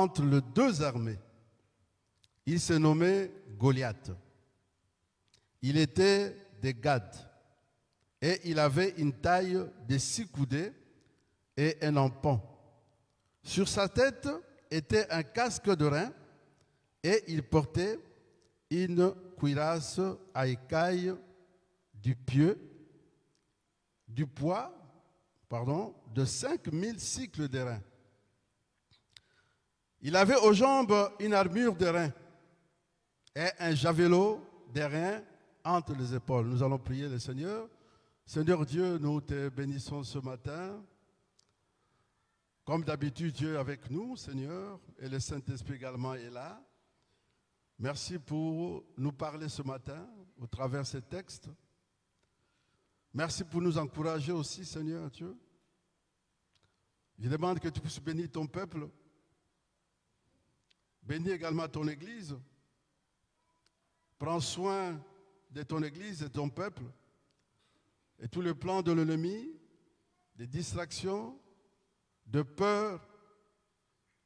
entre les deux armées. Il se nommait Goliath. Il était de Gad et il avait une taille de 6 coudées et un empan. Sur sa tête était un casque de rein et il portait une cuirasse à écailles du poids de 5000 cycles de rein. Il avait aux jambes une armure de rein et un javelot de rein entre les épaules. Nous allons prier le Seigneur. Seigneur Dieu, nous te bénissons ce matin. Comme d'habitude, Dieu est avec nous, Seigneur, et le Saint-Esprit également est là. Merci pour nous parler ce matin au travers de ces textes. Merci pour nous encourager aussi, Seigneur Dieu. Je demande que tu puisses bénir ton peuple. Bénis également ton Église. Prends soin de ton Église et de ton peuple. Et tous les plans de l'ennemi, des distractions, de peur,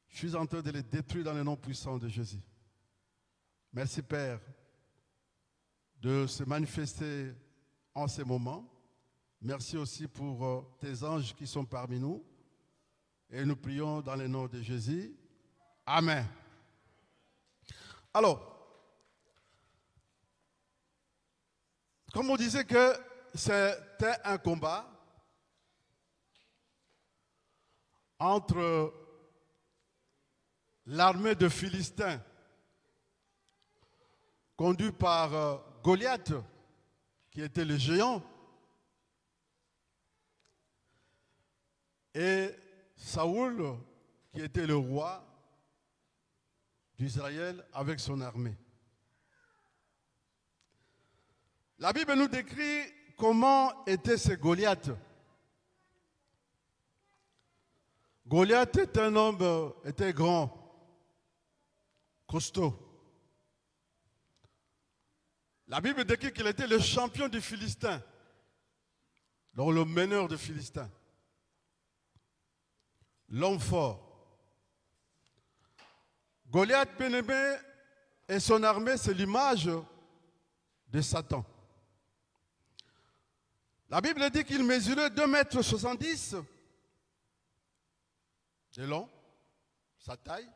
je suis en train de les détruire dans le nom puissant de Jésus. Merci Père de se manifester en ces moments. Merci aussi pour tes anges qui sont parmi nous. Et nous prions dans le nom de Jésus. Amen. Alors, comme on disait que c'était un combat entre l'armée de Philistins conduite par Goliath, qui était le géant, et Saoul, qui était le roi d'Israël avec son armée. La Bible nous décrit comment était ce Goliath. Goliath était un homme, était grand, costaud. La Bible décrit qu'il était le champion des Philistins, donc le meneur des Philistins. L'homme fort. Goliath, bien-aimé, et son armée, c'est l'image de Satan. La Bible dit qu'il mesurait 2,70 m de long, sa taille,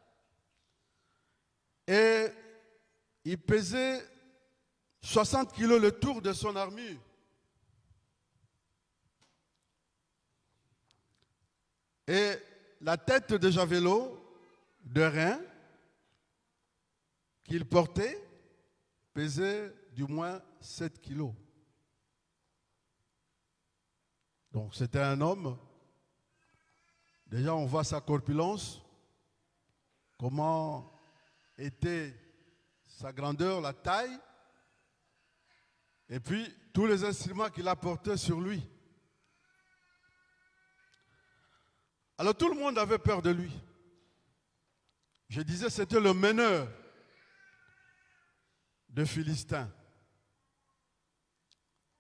et il pesait 60 kilos le tour de son armure. Et la tête de javelot de rein qu'il portait pesait du moins 7 kilos. Donc c'était un homme, déjà on voit sa corpulence, comment était sa grandeur, la taille, et puis tous les instruments qu'il a portés sur lui. Alors tout le monde avait peur de lui. Je disais c'était le meneur de Philistins.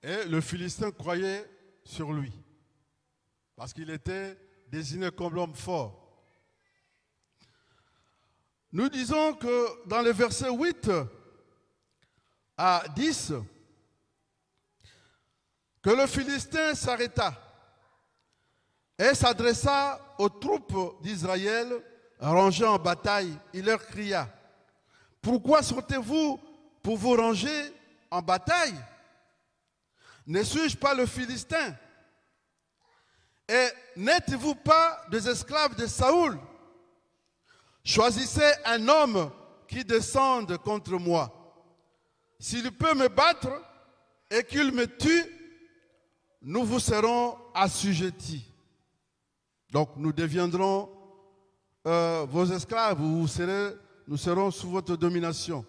Et le Philistin croyait sur lui. Parce qu'il était désigné comme l'homme fort. Nous disons que dans les versets 8 à 10, que le Philistin s'arrêta et s'adressa aux troupes d'Israël rangées en bataille. Il leur cria: pourquoi sortez-vous pour vous ranger en bataille? Ne suis-je pas le Philistin? Et n'êtes-vous pas des esclaves de Saoul? Choisissez un homme qui descende contre moi. S'il peut me battre et qu'il me tue, nous vous serons assujettis. Donc nous deviendrons vos esclaves, nous serons sous votre domination.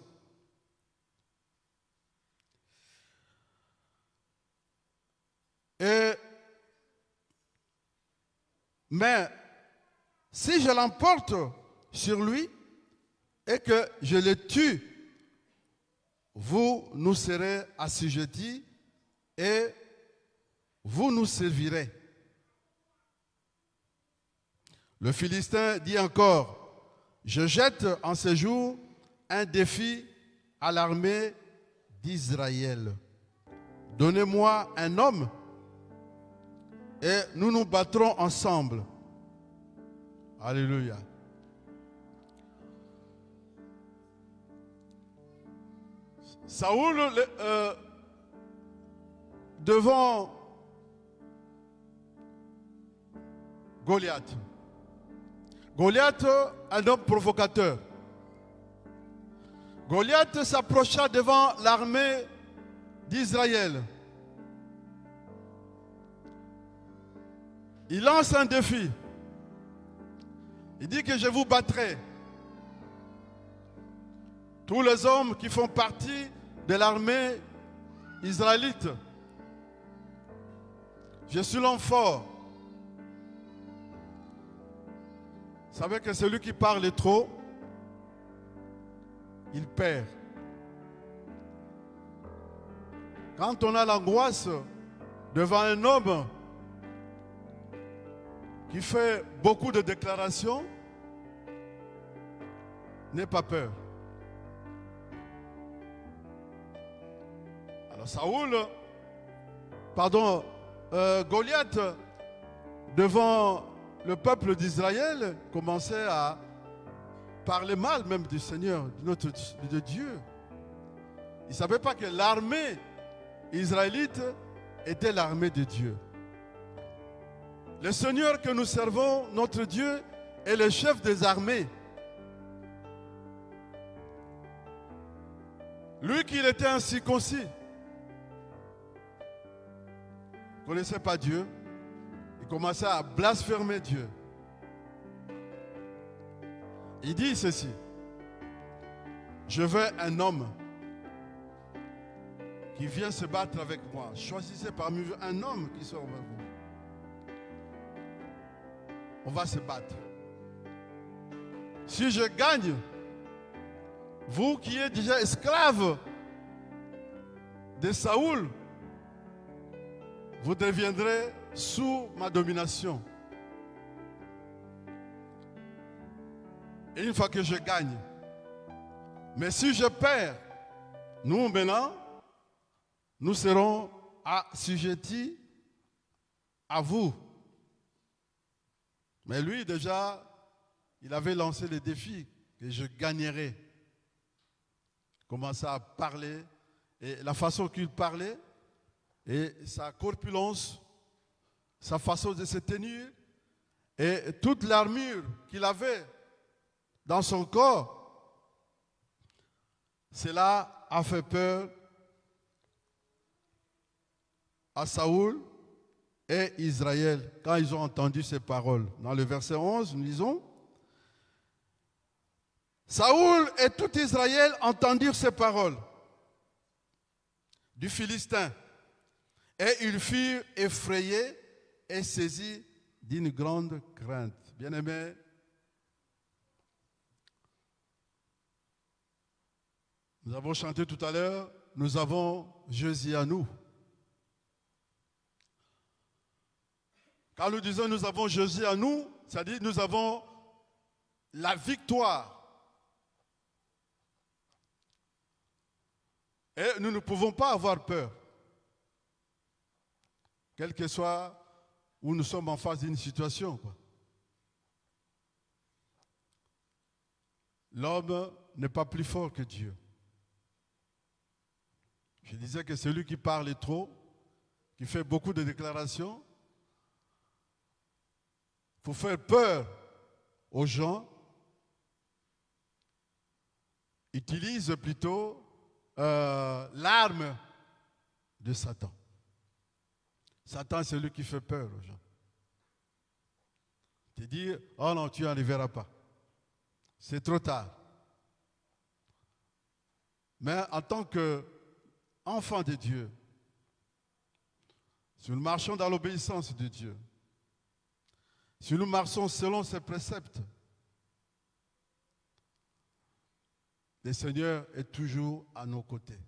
Mais si je l'emporte sur lui et que je le tue, vous nous serez assujettis et vous nous servirez. Le Philistin dit encore: Je jette en ces jours un défi à l'armée d'Israël. Donnez-moi un homme et nous nous battrons ensemble. Alléluia. Saoul, devant Goliath. Goliath, un homme provocateur. Goliath s'approcha devant l'armée d'Israël. Il lance un défi. Il dit que je vous battrai. Tous les hommes qui font partie de l'armée israélite. Je suis l'homme fort. Vous savez que celui qui parle trop, il perd. Quand on a l'angoisse devant un homme qui fait beaucoup de déclarations, n'aie pas peur. Alors Goliath, devant le peuple d'Israël, commençait à parler mal même du Seigneur, de Dieu. Il ne savait pas que l'armée israélite était l'armée de Dieu. Le Seigneur que nous servons, notre Dieu, est le chef des armées. Lui qui était incirconcis, ne connaissait pas Dieu, il commençait à blasphémer Dieu. Il dit ceci: je veux un homme qui vient se battre avec moi. Choisissez parmi vous un homme qui sort vers vous. On va se battre. Si je gagne, vous qui êtes déjà esclaves de Saoul, vous deviendrez sous ma domination. Et une fois que je gagne, mais si je perds, nous maintenant, nous serons assujettis à vous. Mais lui déjà, il avait lancé le défi que je gagnerai. Il commençait à parler, et la façon qu'il parlait, et sa corpulence, sa façon de se tenir, et toute l'armure qu'il avait dans son corps, cela a fait peur à Saoul et Israël quand ils ont entendu ces paroles. Dans le verset 11, nous lisons: Saoul et tout Israël entendirent ces paroles du Philistin, et ils furent effrayés et saisis d'une grande crainte. Bien-aimés, nous avons chanté tout à l'heure, nous avons Jésus à nous. Quand nous disons nous avons Jésus à nous, c'est-à-dire nous avons la victoire. Et nous ne pouvons pas avoir peur. Quel que soit où nous sommes en face d'une situation. L'homme n'est pas plus fort que Dieu. Je disais que celui qui parle trop, qui fait beaucoup de déclarations, pour faire peur aux gens, utilise plutôt l'arme de Satan. Satan, c'est celui qui fait peur aux gens. Tu dis, oh non, tu n'y arriveras pas. C'est trop tard. Mais en tant qu'enfant de Dieu, si nous marchons dans l'obéissance de Dieu, si nous marchons selon ses préceptes, le Seigneur est toujours à nos côtés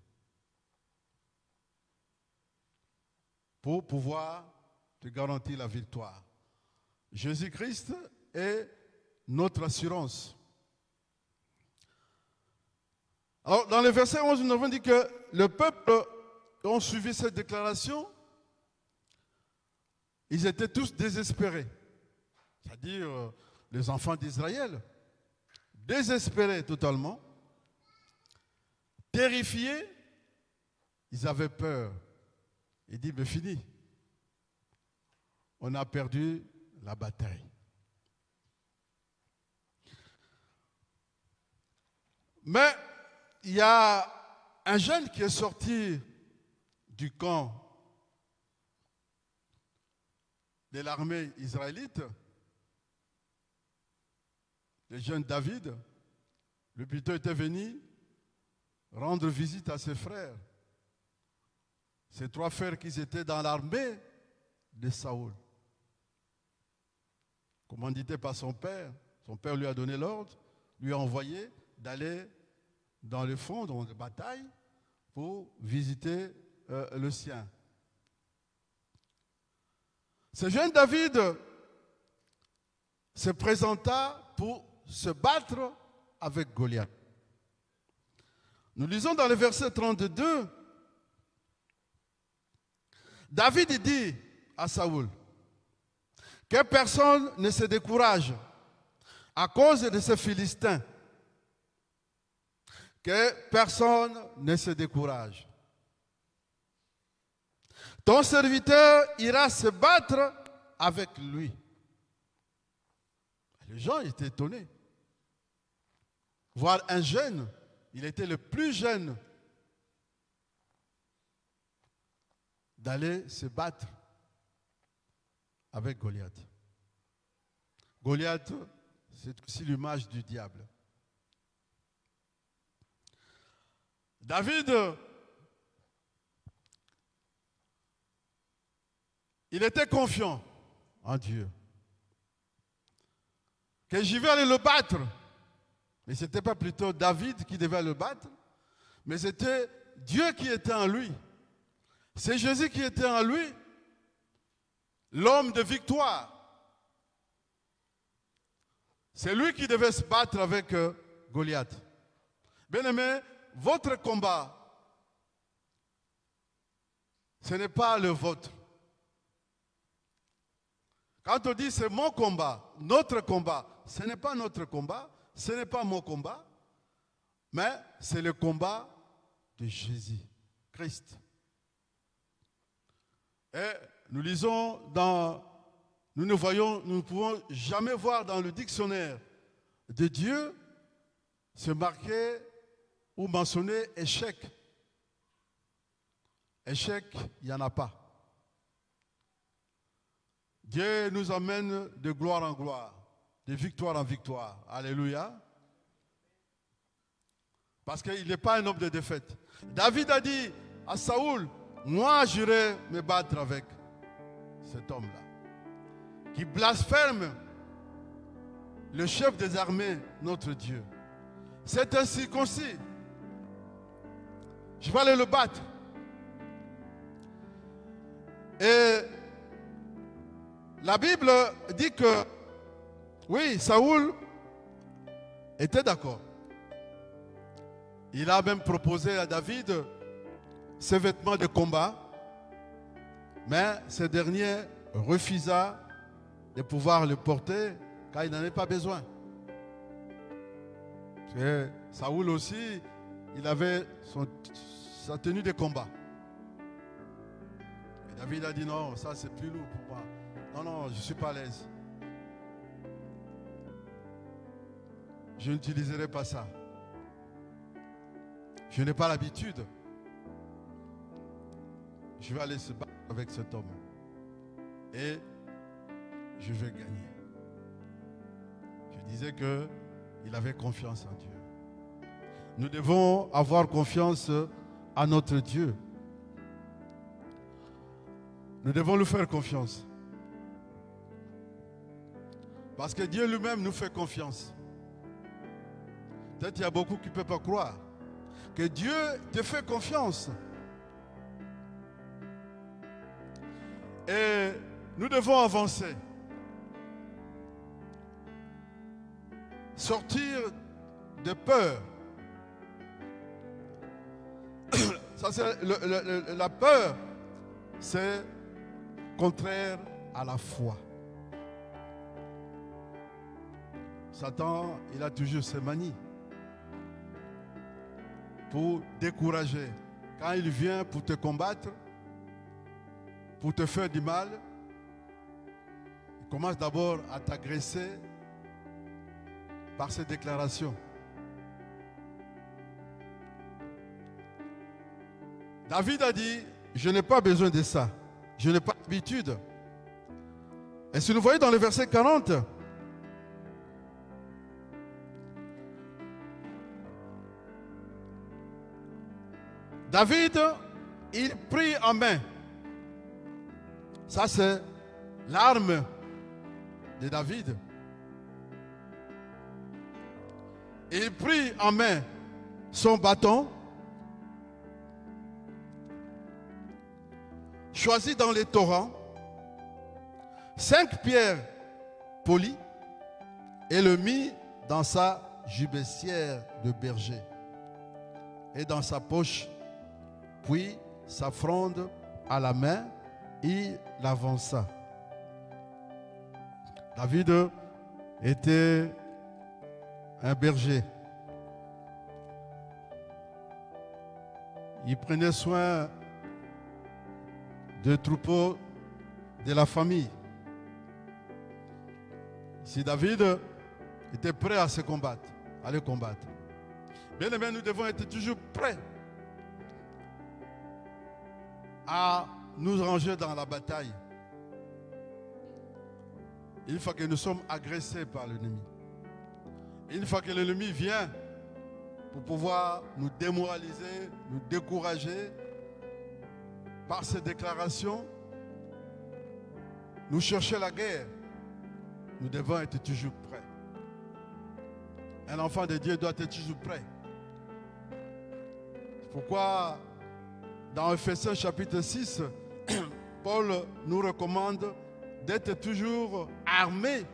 pour pouvoir te garantir la victoire. Jésus-Christ est notre assurance. Alors, dans le verset 11, nous avons dit que le peuple ont suivi cette déclaration. Ils étaient tous désespérés. C'est-à-dire les enfants d'Israël. Désespérés totalement. Terrifiés. Ils avaient peur. Ils disent, mais fini. On a perdu la bataille. Mais il y a un jeune qui est sorti du camp de l'armée israélite, le jeune David. Le buteur était venu rendre visite à ses frères. Ses 3 frères qui étaient dans l'armée de Saoul. Commandité par son père lui a donné l'ordre, lui a envoyé d'aller dans le front, dans la bataille, pour visiter le sien. Ce jeune David se présenta pour se battre avec Goliath. Nous lisons dans le verset 32, David dit à Saoul que personne ne se décourage à cause de ces Philistins. Que personne ne se décourage. Ton serviteur ira se battre avec lui. Les gens étaient étonnés. Voir un jeune, il était le plus jeune, d'aller se battre avec Goliath. Goliath, c'est aussi l'image du diable. David, il était confiant en Dieu. Que j'y vais aller le battre. Mais ce n'était pas plutôt David qui devait le battre, mais c'était Dieu qui était en lui. C'est Jésus qui était en lui, l'homme de victoire. C'est lui qui devait se battre avec Goliath. Bien-aimés, votre combat, ce n'est pas le vôtre. Quand on dit c'est mon combat, notre combat, ce n'est pas notre combat, ce n'est pas mon combat, mais c'est le combat de Jésus, Christ. Et nous lisons nous ne pouvons jamais voir dans le dictionnaire de Dieu se marquer ou mentionner échec. Échec, il n'y en a pas. Dieu nous emmène de gloire en gloire, de victoire en victoire. Alléluia. Parce qu'il n'est pas un homme de défaite. David a dit à Saoul, moi j'irai me battre avec cet homme-là, qui blasphème le chef des armées, notre Dieu. C'est un circoncis. Je vais aller le battre. Et la Bible dit que, oui, Saoul était d'accord. Il a même proposé à David ses vêtements de combat, mais ce dernier refusa de pouvoir le porter car il n'en avait pas besoin. Et Saoul aussi, il avait sa tenue de combat. Et David a dit non, ça c'est plus lourd pour moi. Non, je ne suis pas à l'aise. Je n'utiliserai pas ça. Je n'ai pas l'habitude. Je vais aller se battre avec cet homme. Et je vais gagner. Je disais qu'il avait confiance en Dieu. Nous devons avoir confiance à notre Dieu. Nous devons lui faire confiance. Parce que Dieu lui-même nous fait confiance. Peut-être qu'il y a beaucoup qui ne peuvent pas croire que Dieu te fait confiance. Et nous devons avancer. Sortir de peur. Ça, c'est la peur, c'est contraire à la foi. Satan, il a toujours ses manies pour décourager. Quand il vient pour te combattre, pour te faire du mal, il commence d'abord à t'agresser par ses déclarations. David a dit, je n'ai pas besoin de ça. Je n'ai pas d'habitude. Et si nous voyons dans le verset 40, David, il prit en main. Ça, c'est l'arme de David. Il prit en main son bâton, choisit dans les torrents 5 pierres polies et le mit dans sa gibecière de berger et dans sa poche. Puis, sa fronde à la main, il l'avança. David était un berger. Il prenait soin des troupeaux de la famille. Si David était prêt à se combattre, à le combattre. Bien aimé, nous devons être toujours prêts à nous ranger dans la bataille. Une fois que nous sommes agressés par l'ennemi. Une fois que l'ennemi vient pour pouvoir nous démoraliser, nous décourager par ses déclarations, nous chercher la guerre, nous devons être toujours prêts. Un enfant de Dieu doit être toujours prêt. C'est pourquoi dans Ephésiens chapitre 6, Paul nous recommande d'être toujours armés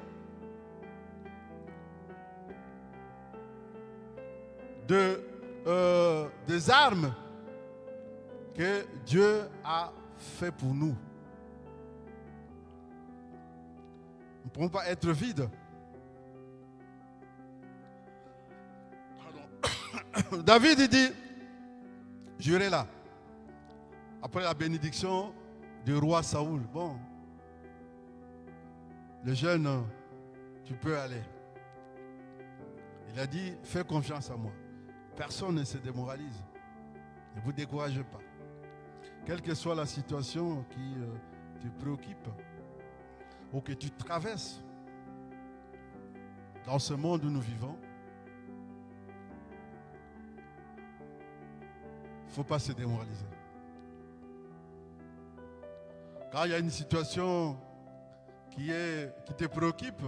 des armes que Dieu a fait pour nous. Nous ne pouvons pas être vides. David il dit, jurez là. Après la bénédiction du roi Saoul, bon, le jeune, tu peux aller. Il a dit, fais confiance à moi. Personne ne se démoralise. Ne vous découragez pas. Quelle que soit la situation qui te préoccupe ou que tu traverses dans ce monde où nous vivons, il ne faut pas se démoraliser. Quand il y a une situation qui te préoccupe,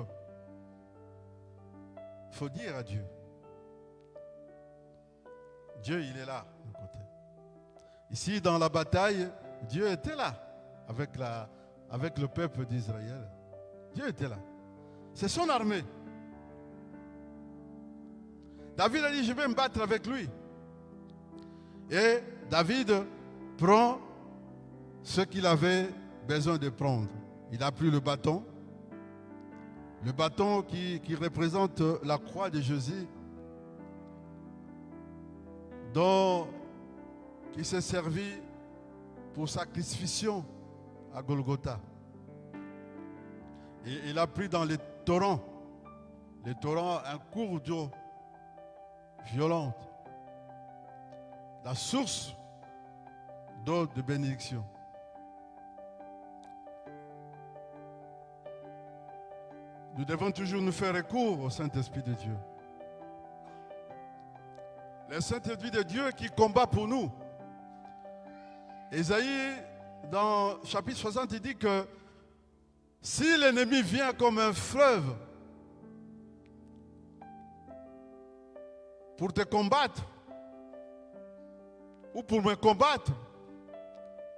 il faut dire à Dieu. Dieu, il est là, de côté. Ici, dans la bataille, Dieu était là avec le peuple d'Israël. Dieu était là. C'est son armée. David a dit, je vais me battre avec lui. Et David prend ce qu'il avait besoin de prendre. Il a pris le bâton qui représente la croix de Jésus, qui s'est servi pour sa crucifixion à Golgotha. Et il a pris dans les torrents un cours d'eau violente, la source d'eau de bénédiction. Nous devons toujours nous faire recours au Saint-Esprit de Dieu. Le Saint-Esprit de Dieu qui combat pour nous. Ésaïe, dans chapitre 60, il dit que si l'ennemi vient comme un fleuve pour te combattre ou pour me combattre,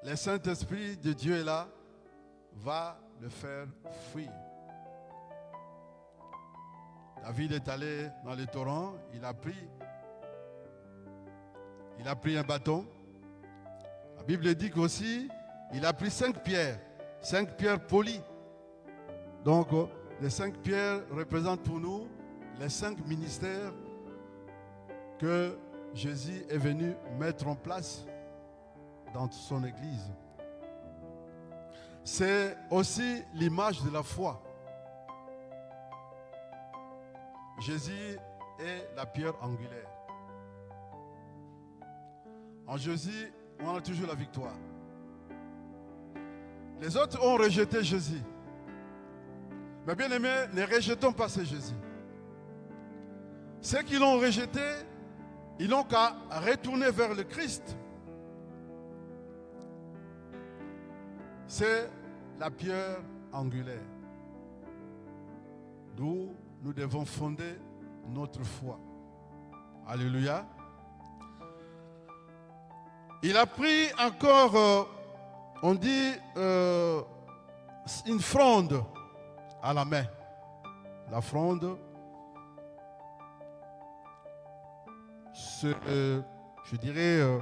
le Saint-Esprit de Dieu est là, va le faire fuir. David est allé dans les torrents, il a pris un bâton, Bible dit qu'aussi, il a pris 5 pierres polies. Donc, les 5 pierres représentent pour nous les 5 ministères que Jésus est venu mettre en place dans son Église. C'est aussi l'image de la foi. Jésus est la pierre angulaire. En Jésus, on a toujours la victoire. Les autres ont rejeté Jésus. Mais bien aimés, ne rejetons pas ce Jésus. Ceux qui l'ont rejeté, ils n'ont qu'à retourner vers le Christ. C'est la pierre angulaire. D'où nous devons fonder notre foi. Alléluia. Il a pris encore, on dit, une fronde à la main. La fronde, je dirais,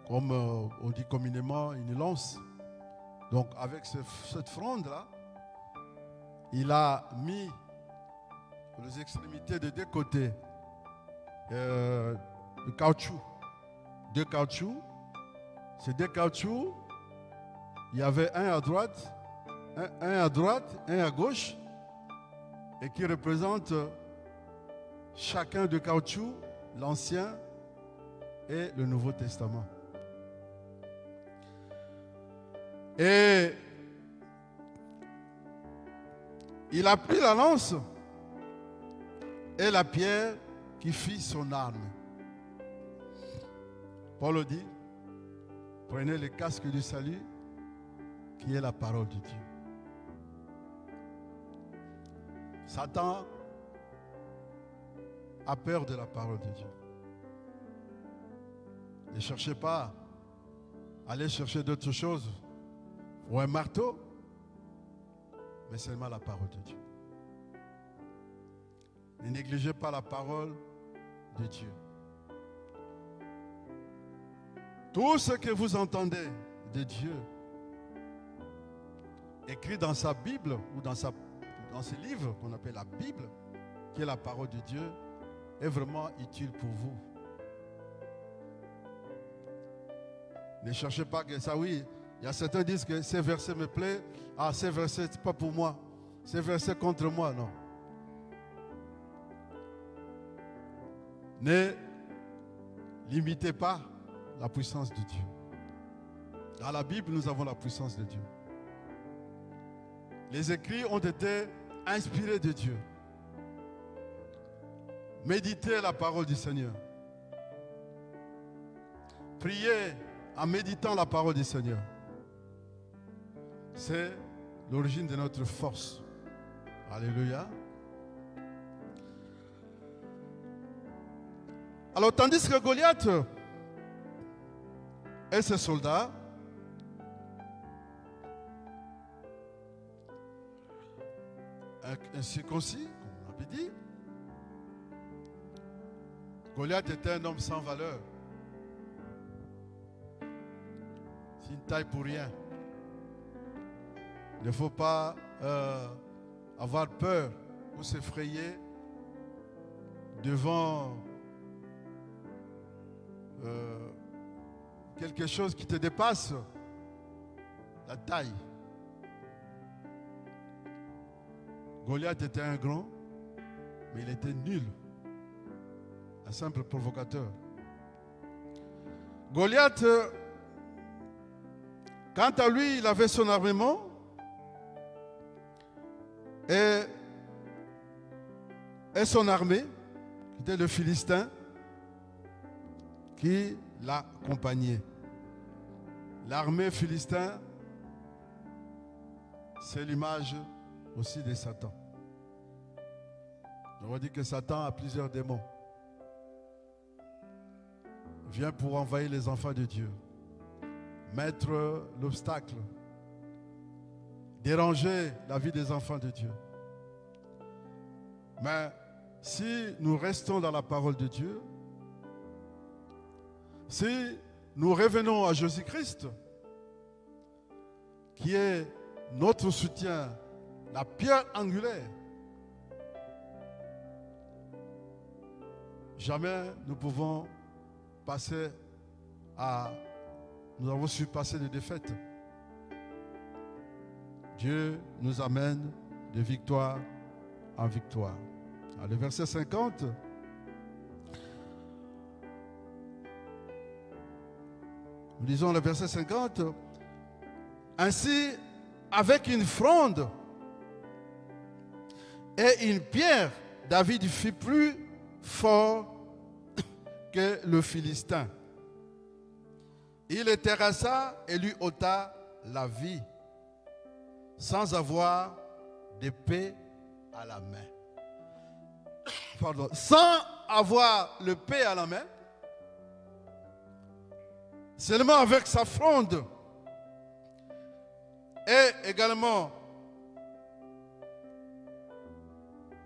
comme on dit communément, une lance. Donc avec cette fronde-là, il a mis les extrémités de deux côtés de caoutchouc. Deux caoutchoucs. Ces deux caoutchoucs, il y avait un à droite, un à gauche, et qui représente chacun de caoutchouc, l'Ancien et le Nouveau Testament. Et il a pris la lance et la pierre qui fit son arme. Paul dit, prenez le casque du salut qui est la parole de Dieu. Satan a peur de la parole de Dieu. Ne cherchez pas à aller chercher d'autres choses ou un marteau, mais seulement la parole de Dieu. Ne négligez pas la parole de Dieu. Tout ce que vous entendez de Dieu, écrit dans sa Bible ou dans ce livre qu'on appelle la Bible, qui est la parole de Dieu, est vraiment utile pour vous. Ne cherchez pas que ça, oui. Il y a certains qui disent que ces versets me plaisent. Ah, ces versets, ce n'est pas pour moi. Ces versets contre moi, non. Ne limitez pas la puissance de Dieu. Dans la Bible, nous avons la puissance de Dieu. Les écrits ont été inspirés de Dieu. Méditez la parole du Seigneur. Priez en méditant la parole du Seigneur. C'est l'origine de notre force. Alléluia. Alors, tandis que Goliath et ses soldats un circoncis, comme on avait dit, Goliath était un homme sans valeur. C'est une taille pour rien. Il ne faut pas avoir peur ou s'effrayer devant quelque chose qui te dépasse la taille. Goliath était un grand, mais il était nul. Un simple provocateur. Goliath, quant à lui, il avait son armement et son armée, qui était le Philistin, qui l'accompagnait. L'armée philistin, c'est l'image aussi de Satan. On va dire que Satan a plusieurs démons. Il vient pour envahir les enfants de Dieu, mettre l'obstacle, déranger la vie des enfants de Dieu. Mais si nous restons dans la parole de Dieu, si nous revenons à Jésus-Christ, qui est notre soutien, la pierre angulaire, jamais nous pouvons passer à... Nous avons su passer de défaite. Dieu nous amène de victoire en victoire. Alors, le verset 50. Nous lisons le verset 50. Ainsi, avec une fronde et une pierre, David fut plus fort que le Philistin. Il le terrassa et lui ôta la vie, sans avoir d'épée à la main. Pardon, sans avoir l'épée à la main, seulement avec sa fronde et également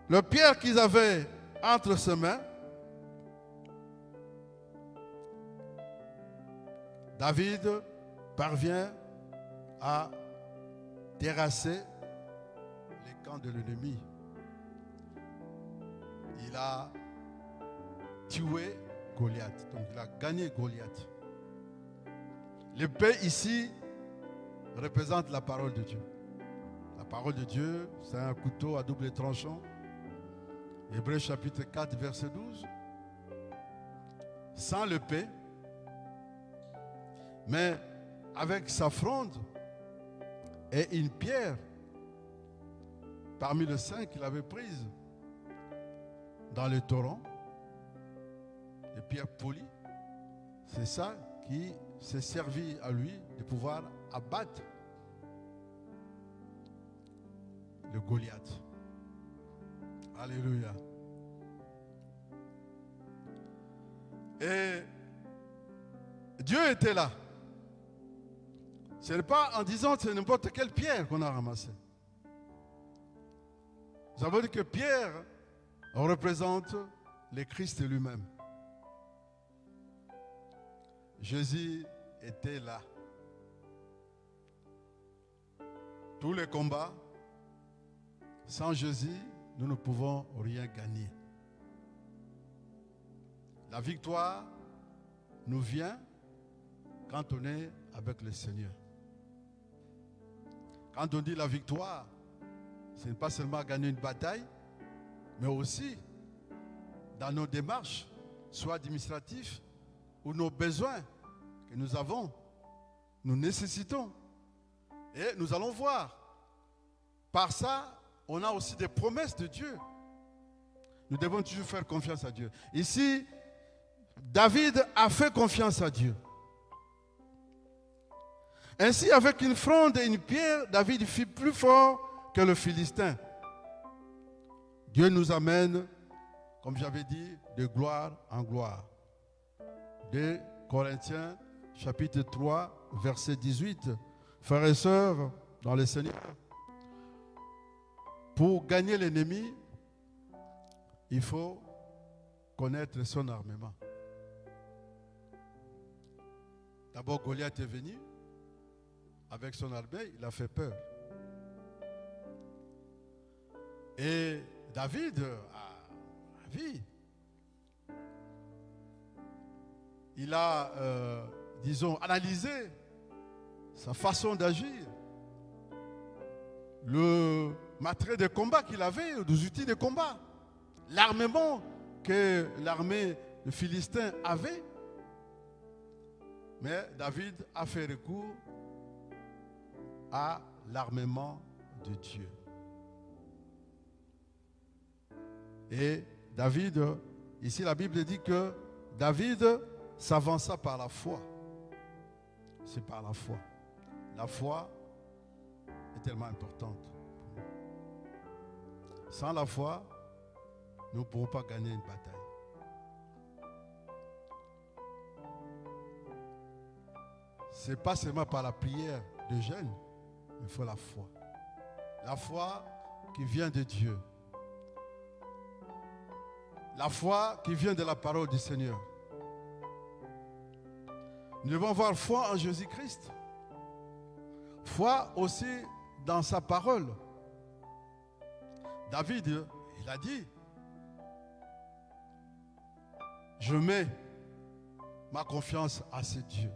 le pierre qu'ils avaient entre ses mains, David parvient à terrasser les camps de l'ennemi. Il a tué Goliath. Donc il a gagné Goliath. L'épée ici représente la parole de Dieu. La parole de Dieu, c'est un couteau à double tranchant. Hébreux chapitre 4, verset 12. Sans l'épée, mais avec sa fronde et une pierre parmi les 5 qu'il avait prises dans le torrent, des pierres polies, c'est ça qui s'est servi à lui de pouvoir abattre le Goliath. Alléluia. Et Dieu était là. Ce n'est pas en disant que c'est n'importe quelle pierre qu'on a ramassée. Nous avons dit que Pierre représente le Christ lui-même. Jésus était là. Tous les combats, sans Jésus, nous ne pouvons rien gagner. La victoire nous vient quand on est avec le Seigneur. Quand on dit la victoire, ce n'est pas seulement gagner une bataille, mais aussi dans nos démarches, soit administratives, ou nos besoins que nous avons, nous nécessitons. Et nous allons voir. Par ça, on a aussi des promesses de Dieu. Nous devons toujours faire confiance à Dieu. Ici, David a fait confiance à Dieu. Ainsi, avec une fronde et une pierre, David fut plus fort que le Philistin. Dieu nous amène, comme j'avais dit, de gloire en gloire. 2 Corinthiens, chapitre 3, verset 18. Frères et sœurs, dans le Seigneur, pour gagner l'ennemi, il faut connaître son armement. D'abord, Goliath est venu. Avec son armée, il a fait peur. Et David a vu. Il a, disons, analysé sa façon d'agir. Le matériel de combat qu'il avait, des outils de combat. L'armement que l'armée de Philistins avait. Mais David a fait recours à l'armement de Dieu. Et David, ici la Bible dit que David s'avança par la foi. C'est par la foi. La foi est tellement importante. Sans la foi, nous ne pourrons pas gagner une bataille. Ce n'est pas seulement par la prière de jeûne. Il faut la foi. La foi qui vient de Dieu. La foi qui vient de la parole du Seigneur. Nous devons avoir foi en Jésus-Christ. Foi aussi dans sa parole. David, il a dit, je mets ma confiance à ce Dieu.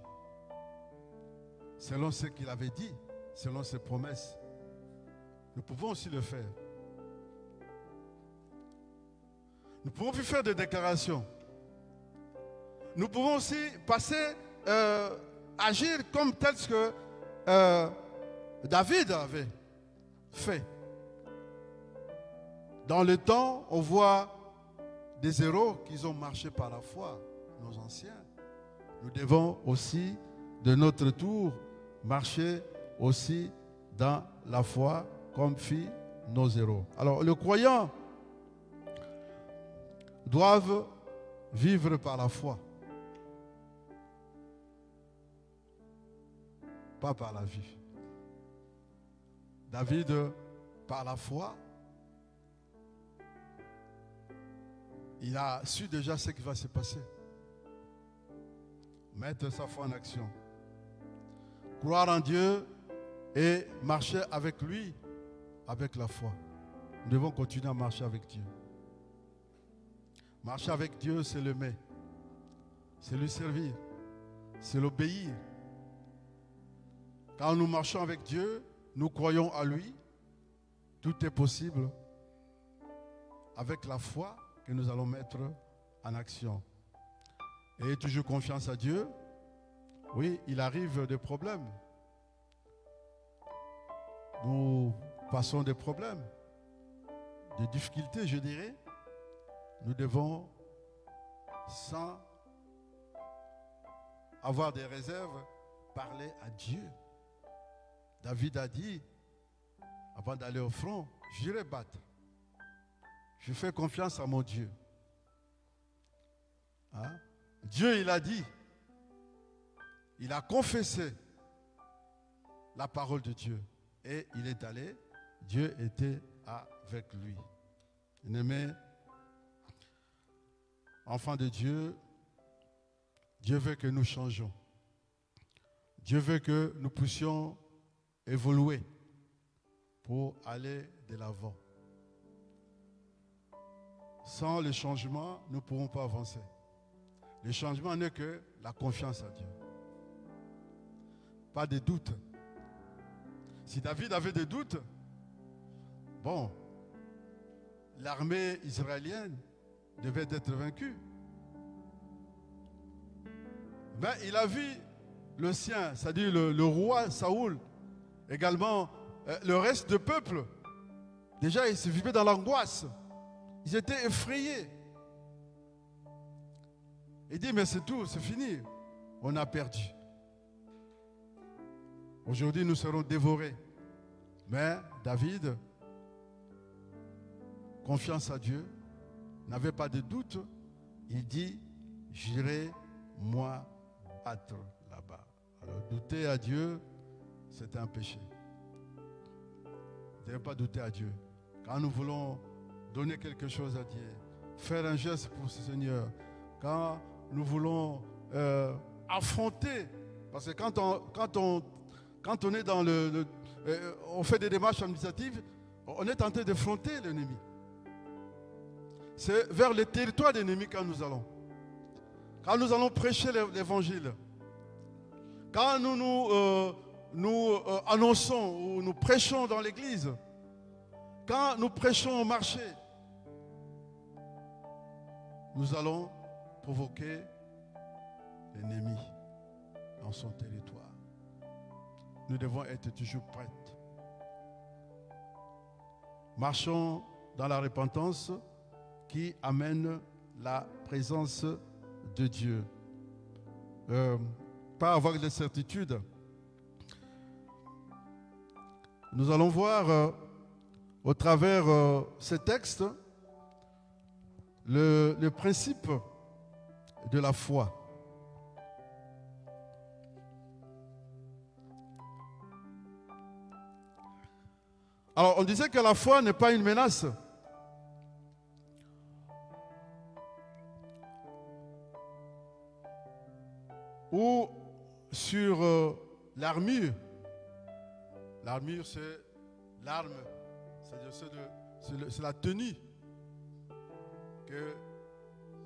Selon ce qu'il avait dit, selon ses promesses. Nous pouvons aussi le faire. Nous pouvons plus faire des déclarations. Nous pouvons aussi passer, agir comme tel que David avait fait. Dans le temps, on voit des héros qui ont marché par la foi, nos anciens. Nous devons aussi, de notre tour, marcher aussi dans la foi comme fit nos héros. Alors, les croyants doivent vivre par la foi, pas par la vie. David, par la foi, il a su déjà ce qui va se passer. Mettre sa foi en action. Croire en Dieu et marcher avec lui, avec la foi. Nous devons continuer à marcher avec Dieu. Marcher avec Dieu, c'est l'aimer. C'est lui servir. C'est l'obéir. Quand nous marchons avec Dieu, nous croyons à lui. Tout est possible avec la foi que nous allons mettre en action. Et toujours confiance à Dieu. Oui, il arrive des problèmes. Nous passons des problèmes, des difficultés, je dirais. Nous devons, sans avoir des réserves, parler à Dieu. David a dit, avant d'aller au front, j'irai battre. Je fais confiance à mon Dieu. Hein? Dieu, il a dit, il a confessé la parole de Dieu. Et il est allé, Dieu était avec lui. Bien-aimé, enfant de Dieu, Dieu veut que nous changeons. Dieu veut que nous puissions évoluer pour aller de l'avant. Sans le changement, nous ne pourrons pas avancer. Le changement n'est que la confiance à Dieu. Pas de doute. Si David avait des doutes, bon, l'armée israélienne devait être vaincue. Ben, il a vu le sien, c'est-à-dire le roi Saoul, également le reste du peuple. Déjà, ils se vivaient dans l'angoisse. Ils étaient effrayés. Il dit, mais c'est tout, c'est fini. On a perdu. Aujourd'hui, nous serons dévorés. Mais David, confiance à Dieu, n'avait pas de doute. Il dit, j'irai moi battre là-bas. Alors, douter à Dieu, c'est un péché. Vous ne devez pas douter à Dieu. Quand nous voulons donner quelque chose à Dieu, faire un geste pour ce Seigneur, quand nous voulons affronter, parce que quand on est dans on fait des démarches administratives, on est tenté d'affronter l'ennemi. C'est vers le territoire de l'ennemi quand nous allons. Quand nous allons prêcher l'évangile, quand nous annonçons ou nous prêchons dans l'église, quand nous prêchons au marché, nous allons provoquer l'ennemi dans son territoire. Nous devons être toujours prêts. Marchons dans la repentance qui amène la présence de Dieu. Pas avoir de certitude. Nous allons voir au travers ces textes le principe de la foi. Alors, on disait que la foi n'est pas une menace. Ou sur l'armure. L'armure, c'est l'arme, c'est la tenue que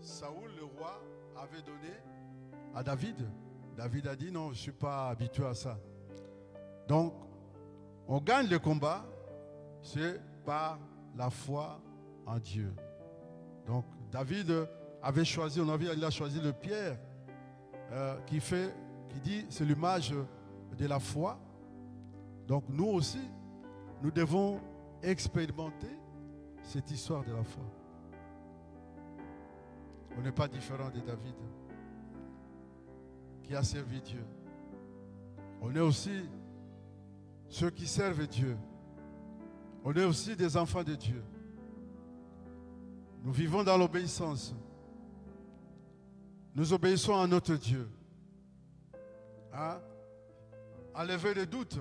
Saoul, le roi, avait donnée à David. David a dit non, je ne suis pas habitué à ça. Donc, on gagne le combat, c'est par la foi en Dieu. Donc, David avait choisi, il a choisi le pierre qui dit, c'est l'image de la foi. Donc, nous aussi, nous devons expérimenter cette histoire de la foi. On n'est pas différent de David qui a servi Dieu. On est aussi ceux qui servent Dieu. On est aussi des enfants de Dieu. Nous vivons dans l'obéissance. Nous obéissons à notre Dieu. Hein? Enlever les doutes.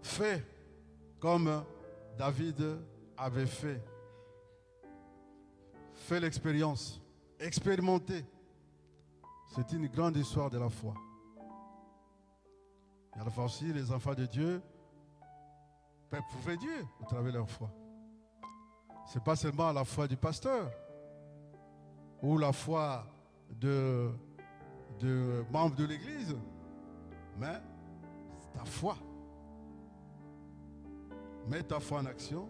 Fais comme David avait fait. Fais l'expérience. Expérimenter. C'est une grande histoire de la foi. Et à la fois aussi, les enfants de Dieu peuvent prouver Dieu au travers de leur foi. Ce n'est pas seulement la foi du pasteur ou la foi de membres de l'Église, mais c'est ta foi. Mets ta foi en action.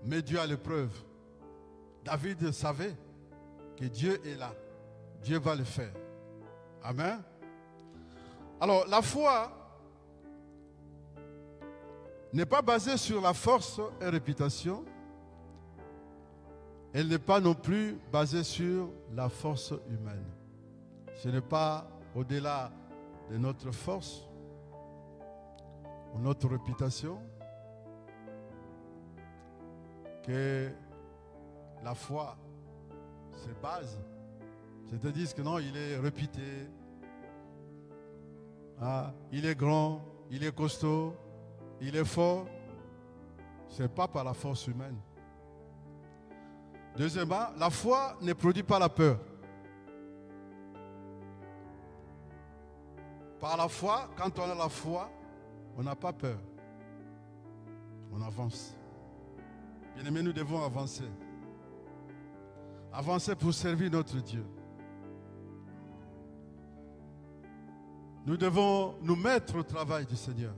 Mets Dieu à l'épreuve. David savait que Dieu est là. Dieu va le faire. Amen. Alors, la foi n'est pas basée sur la force et réputation. Elle n'est pas non plus basée sur la force humaine. Ce n'est pas au-delà de notre force ou notre réputation que la foi se base. C'est-à-dire que non, il est réputé, il est grand, il est costaud, il est fort. Ce n'est pas par la force humaine. Deuxièmement, la foi ne produit pas la peur. Par la foi, quand on a la foi, on n'a pas peur. On avance. Bien-aimés, nous devons avancer. Avancer pour servir notre Dieu. Nous devons nous mettre au travail du Seigneur.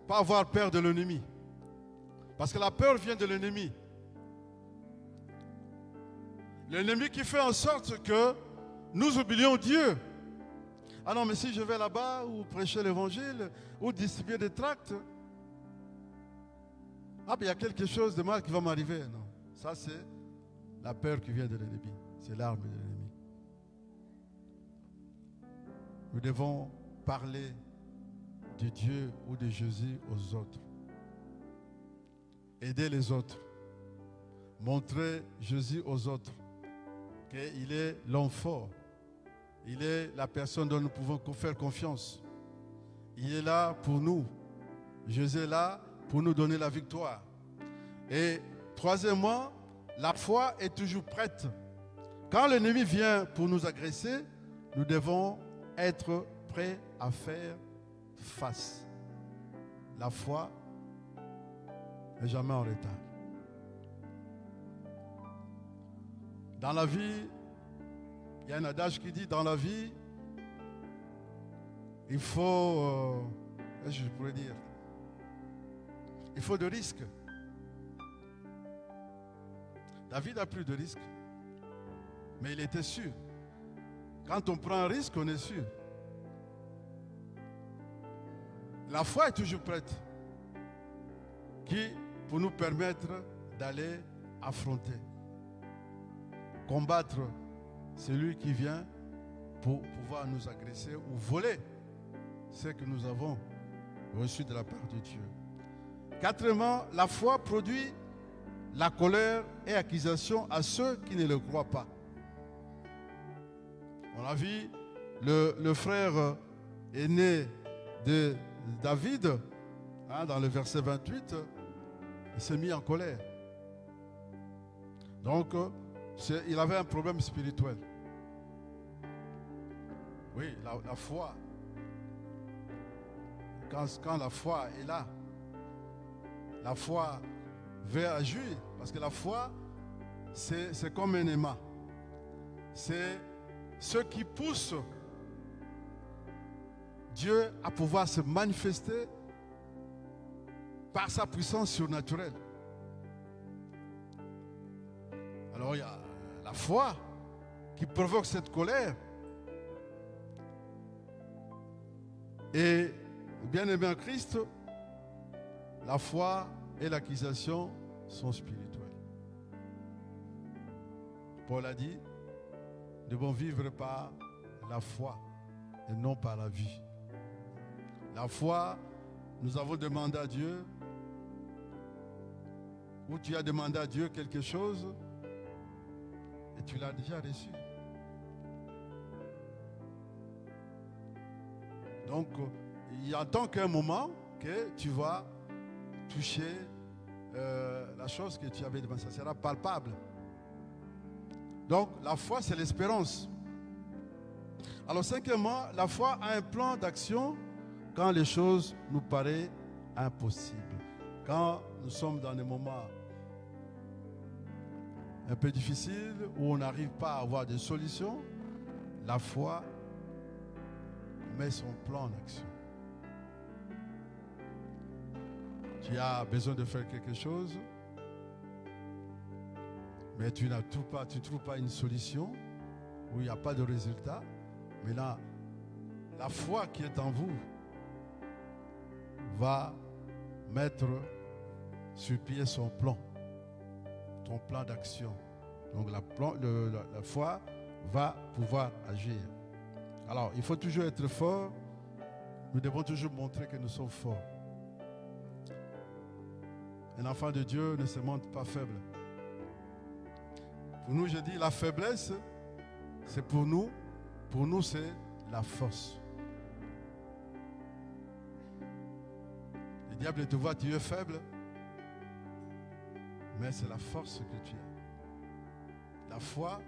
Pas avoir peur de l'ennemi. Parce que la peur vient de l'ennemi. L'ennemi qui fait en sorte que nous oublions Dieu. Ah non, mais si je vais là-bas ou prêcher l'évangile ou distribuer des tracts, il y a quelque chose de mal qui va m'arriver. Non, ça c'est la peur qui vient de l'ennemi. C'est l'arme de l'ennemi. Nous devons parler de Dieu ou de Jésus aux autres. Aider les autres. Montrer Jésus aux autres. Qu'il est l'homme fort. Il est la personne dont nous pouvons faire confiance. Il est là pour nous. Jésus est là pour nous donner la victoire. Et troisièmement, la foi est toujours prête. Quand l'ennemi vient pour nous agresser, nous devons être prêts à faire face. La foi n'est jamais en retard. Dans la vie, il y a un adage qui dit, dans la vie, il faut, je pourrais dire, il faut de risques. David n'a plus de risques, mais il était sûr. Quand on prend un risque, on est sûr. La foi est toujours prête, pour nous permettre d'aller affronter, combattre celui qui vient pour pouvoir nous agresser ou voler ce que nous avons reçu de la part de Dieu. Quatrièmement, la foi produit la colère et accusation à ceux qui ne le croient pas. On a vu le frère aîné de David, dans le verset 28, il s'est mis en colère. Donc, il avait un problème spirituel. Oui, la foi. Quand la foi est là, la foi veut agir. Parce que la foi, c'est comme un aimant. C'est ce qui pousse Dieu à pouvoir se manifester par sa puissance surnaturelle. Alors il y a la foi qui provoque cette colère. Et bien aimé en Christ, la foi et l'accusation sont spirituelles. Paul a dit, nous devons vivre par la foi et non par la vie. La foi, nous avons demandé à Dieu, ou tu as demandé à Dieu quelque chose et tu l'as déjà reçu. Donc, il attend qu'un moment que tu vas toucher la chose que tu avais demandé. Ça sera palpable. Donc, la foi, c'est l'espérance. Alors, cinquièmement, la foi a un plan d'action quand les choses nous paraissent impossibles. Quand nous sommes dans des moments un peu difficiles, où on n'arrive pas à avoir des solutions, la foi met son plan en action. Tu as besoin de faire quelque chose, mais tu ne trouves pas une solution, où il n'y a pas de résultat. Mais là, la foi qui est en vous va mettre sur pied son plan, ton plan d'action. Donc la foi va pouvoir agir. Alors, il faut toujours être fort. Nous devons toujours montrer que nous sommes forts. Un enfant de Dieu ne se montre pas faible. Pour nous, je dis, la faiblesse, c'est pour nous. Pour nous, c'est la force. Le diable te voit, tu es faible. Mais c'est la force que tu as. La foi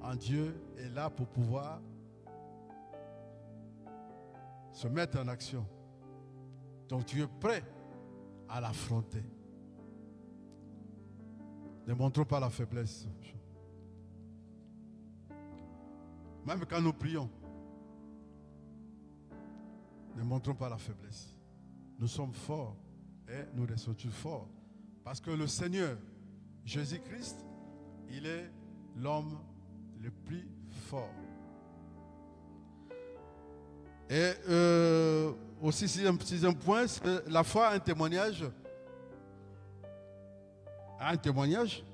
en Dieu est là pour pouvoir se mettre en action. Donc tu es prêt à l'affronter. Ne montrons pas la faiblesse. Même quand nous prions, ne montrons pas la faiblesse. Nous sommes forts et nous restons forts. Parce que le Seigneur, Jésus-Christ, il est l'homme le plus fort. Et aussi, sixième point, la foi a un témoignage. Un témoignage.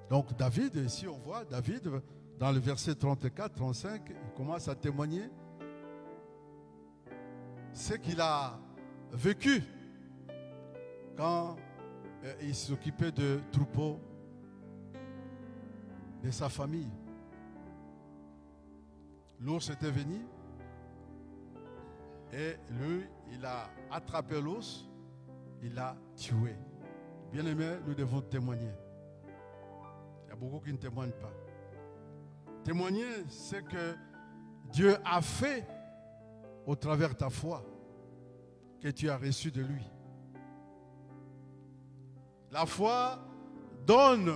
Donc David, ici on voit David, dans le verset 34-35, il commence à témoigner ce qu'il a vécu quand il s'occupait de troupeaux de sa famille. L'ours était venu et lui, il a attrapé l'ours, il l'a tué. Bien aimé, nous devons témoigner. Il y a beaucoup qui ne témoignent pas. Témoigner, c'est que Dieu a fait au travers de ta foi que tu as reçu de lui. La foi donne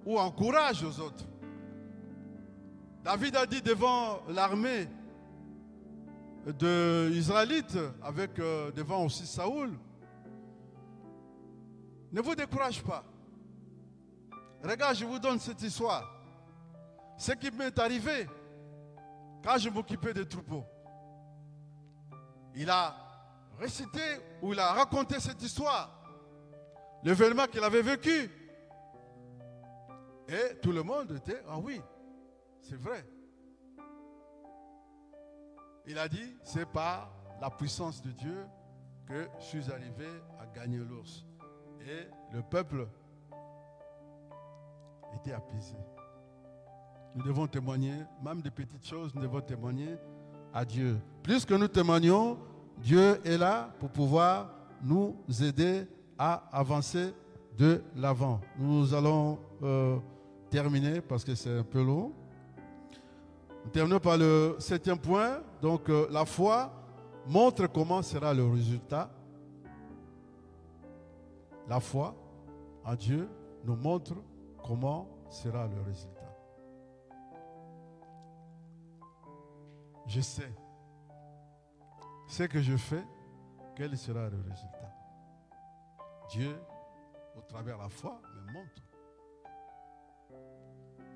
ou encourage aux autres. David a dit devant l'armée des Israélites, avec devant aussi Saoul, ne vous découragez pas. Regarde, je vous donne cette histoire. Ce qui m'est arrivé quand je m'occupais des troupeaux. Il a récité ou il a raconté cette histoire, l'événement qu'il avait vécu. Et tout le monde était, ah oui, c'est vrai. Il a dit, c'est par la puissance de Dieu que je suis arrivé à gagner l'ours. Et le peuple était apaisé. Nous devons témoigner, même des petites choses, nous devons témoigner à Dieu. Plus que nous témoignons, Dieu est là pour pouvoir nous aider à avancer de l'avant. Nous allons terminer parce que c'est un peu long. Nous terminons par le 7e point. Donc, la foi montre comment sera le résultat. La foi en Dieu nous montre comment sera le résultat. Je sais ce que je fais, quel sera le résultat. Dieu, au travers de la foi, me montre.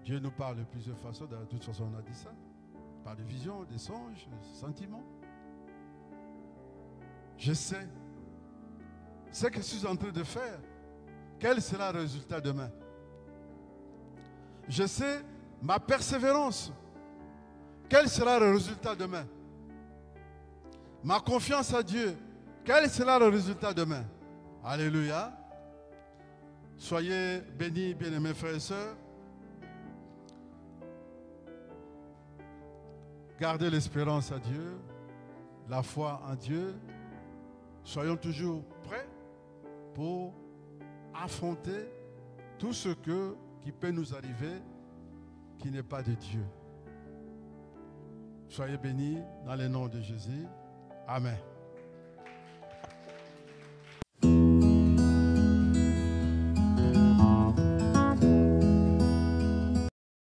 Dieu nous parle de plusieurs façons, de toute façon on a dit ça, par des visions, des songes, des sentiments. Je sais ce que je suis en train de faire, quel sera le résultat demain. Je sais ma persévérance, quel sera le résultat demain. Ma confiance à Dieu, quel sera le résultat demain. Alléluia. Soyez bénis, bien-aimés frères et sœurs. Gardez l'espérance à Dieu, la foi en Dieu. Soyons toujours prêts pour affronter tout ce qui peut nous arriver qui n'est pas de Dieu. Soyez bénis dans le nom de Jésus. Amen.